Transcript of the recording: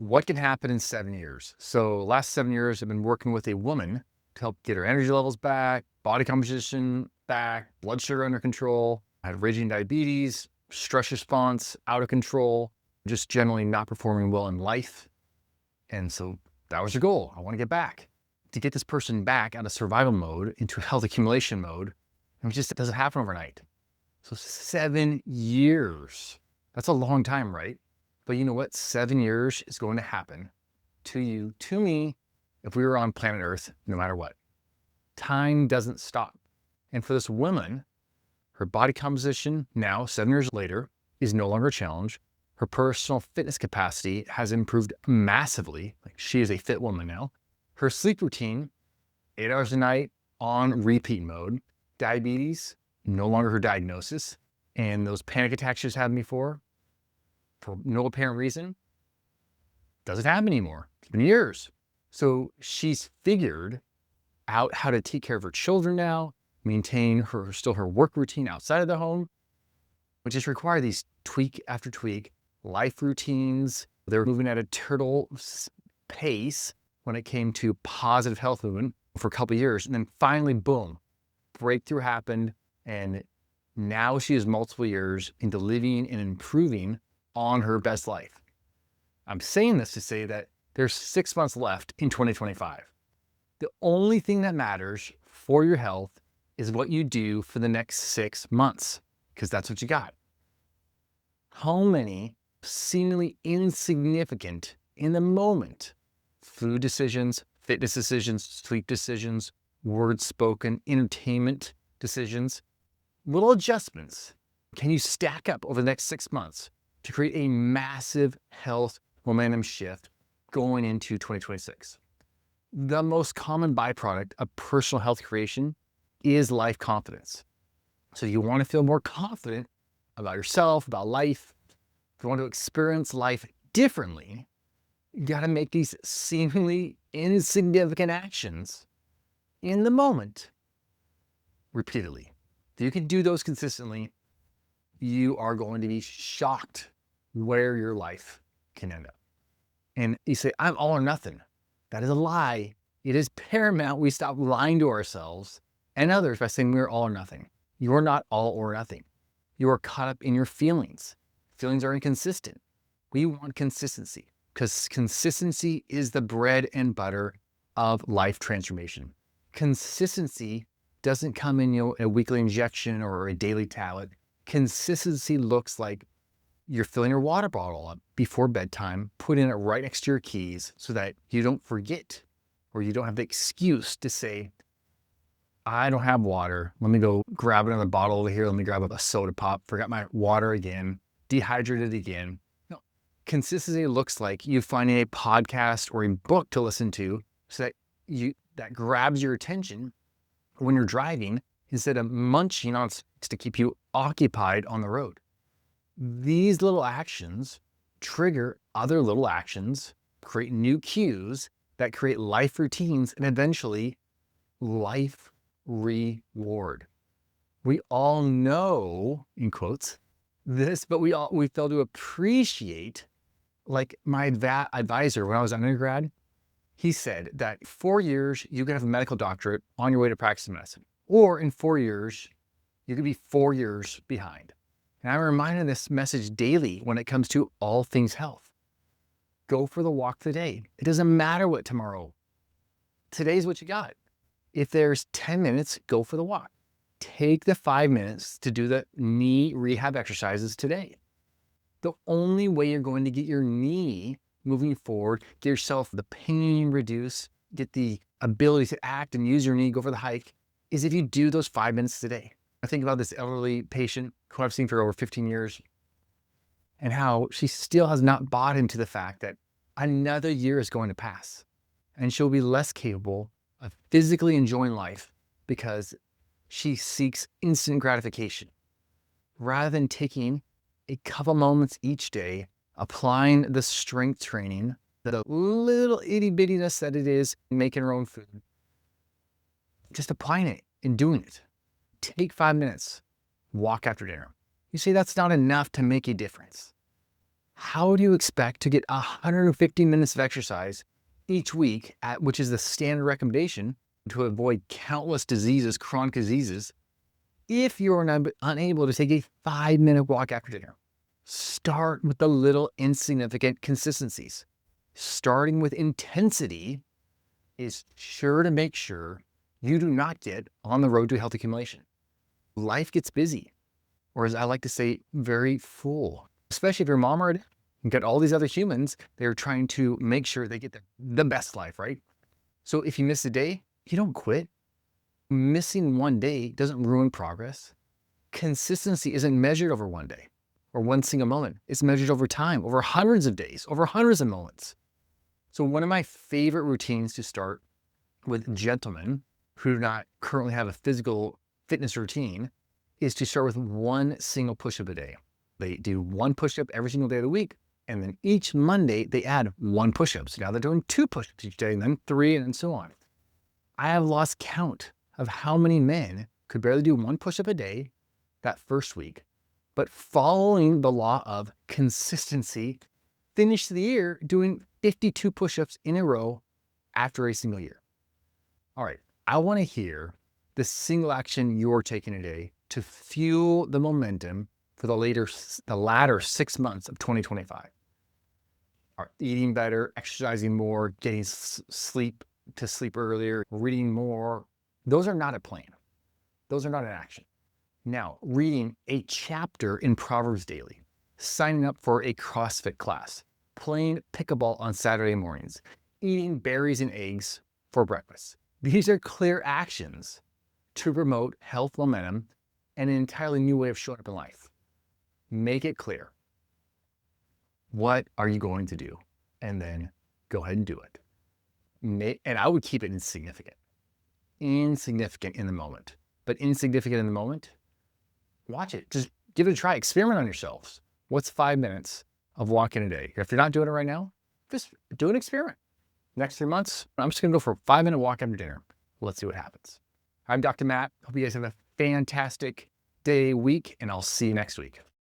What can happen in 7 years? So last 7 years, I've been working with a woman to help get her energy levels back, body composition back, blood sugar under control. I had raging diabetes, stress response out of control, just generally not performing well in life. And so that was the goal. I want to get back. To get this person back out of survival mode into health accumulation mode, and it doesn't happen overnight. So 7 years. That's a long time, right? But you know what? 7 years is going to happen to you, to me, if we were on planet Earth, no matter what. Time doesn't stop. And for this woman, her body composition now, 7 years later, is no longer a challenge. Her personal fitness capacity has improved massively. Like, she is a fit woman now. Her sleep routine, 8 hours a night on repeat mode. Diabetes, no longer her diagnosis. And those panic attacks she was having before, for no apparent reason, doesn't happen anymore. It's been years. So she's figured out how to take care of her children now, maintain her work routine outside of the home, which just require these tweak after tweak life routines. They're moving at a turtle pace when it came to positive health movement for a couple of years. And then finally, boom, breakthrough happened. And now she is multiple years into living and improving on her best life. I'm saying this to say that there's 6 months left in 2025. The only thing that matters for your health is what you do for the next 6 months, because that's what you got. How many seemingly insignificant in the moment food decisions, fitness decisions, sleep decisions, words spoken, entertainment decisions, little adjustments can you stack up over the next 6 months to create a massive health momentum shift going into 2026? The most common byproduct of personal health creation is life confidence. So you want to feel more confident about yourself, about life. If you want to experience life differently, you got to make these seemingly insignificant actions in the moment repeatedly. If you can do those consistently, you are going to be shocked where your life can end up. And you say, I'm all or nothing. That is a lie. It is paramount we stop lying to ourselves and others by saying we're all or nothing. You are not all or nothing. You are caught up in your feelings. Feelings are inconsistent. We want consistency because consistency is the bread and butter of life transformation. Consistency doesn't come in a weekly injection or a daily tablet. Consistency looks like you're filling your water bottle up before bedtime, putting it right next to your keys so that you don't forget or you don't have the excuse to say, I don't have water. Let me go grab another bottle over here. Let me grab a soda pop. Forgot my water again. Dehydrated again. No. Consistency looks like you finding a podcast or a book to listen to so that grabs your attention when you're driving instead of munching on snacks to keep you occupied on the road. These little actions trigger other little actions, create new cues that create life routines and eventually life reward. We all know, in quotes, this, but we fail to appreciate, like my advisor when I was undergrad, he said that 4 years, you could have a medical doctorate on your way to practicing medicine. Or in 4 years, you could be 4 years behind. And I'm reminded of this message daily when it comes to all things health. Go for the walk today. It doesn't matter what tomorrow. Today's what you got. If there's 10 minutes, go for the walk. Take the 5 minutes to do the knee rehab exercises today. The only way you're going to get your knee moving forward, get yourself the pain reduced, get the ability to act and use your knee, go for the hike, is if you do those 5 minutes today. I think about this elderly patient who I've seen for over 15 years and how she still has not bought into the fact that another year is going to pass and she'll be less capable of physically enjoying life because she seeks instant gratification rather than taking a couple moments each day, applying the strength training, the little itty bittiness that it is making her own food, just applying it and doing it. Take 5 minutes, walk after dinner. You say that's not enough to make a difference. How do you expect to get 150 minutes of exercise each week, which is the standard recommendation to avoid countless diseases, chronic diseases, if you're unable to take a 5-minute walk after dinner? Start with the little insignificant consistencies. Starting with intensity is sure to make sure you do not get on the road to health accumulation. Life gets busy, or as I like to say, very full. Especially if you're a mom or you got all these other humans, they're trying to make sure they get the best life, right? So if you miss a day, you don't quit. Missing one day doesn't ruin progress. Consistency isn't measured over one day or one single moment. It's measured over time, over hundreds of days, over hundreds of moments. So one of my favorite routines to start with gentlemen who do not currently have a physical fitness routine is to start with one single push-up a day. They do one push-up every single day of the week, and then each Monday they add one push-up. So now they're doing 2 push-ups each day, and then 3, and so on. I have lost count of how many men could barely do one push-up a day that first week, but following the law of consistency, finish the year doing 52 push-ups in a row after a single year. All right, I want to hear the single action you're taking today to fuel the momentum for the latter 6 months of 2025. All right, eating better, exercising more, getting sleep earlier, reading more. Those are not a plan. Those are not an action. Now, reading a chapter in Proverbs daily, signing up for a CrossFit class, playing pickleball on Saturday mornings, eating berries and eggs for breakfast. These are clear actions to promote health momentum and an entirely new way of showing up in life. Make it clear. What are you going to do? And then go ahead and do it. And I would keep it insignificant. Insignificant in the moment. But insignificant in the moment, watch it. Just give it a try. Experiment on yourselves. What's 5 minutes of walking a day? If you're not doing it right now, just do an experiment. Next 3 months, I'm just going to go for a 5-minute walk after dinner. Let's see what happens. I'm Dr. Matt. Hope you guys have a fantastic day, week, and I'll see you next week.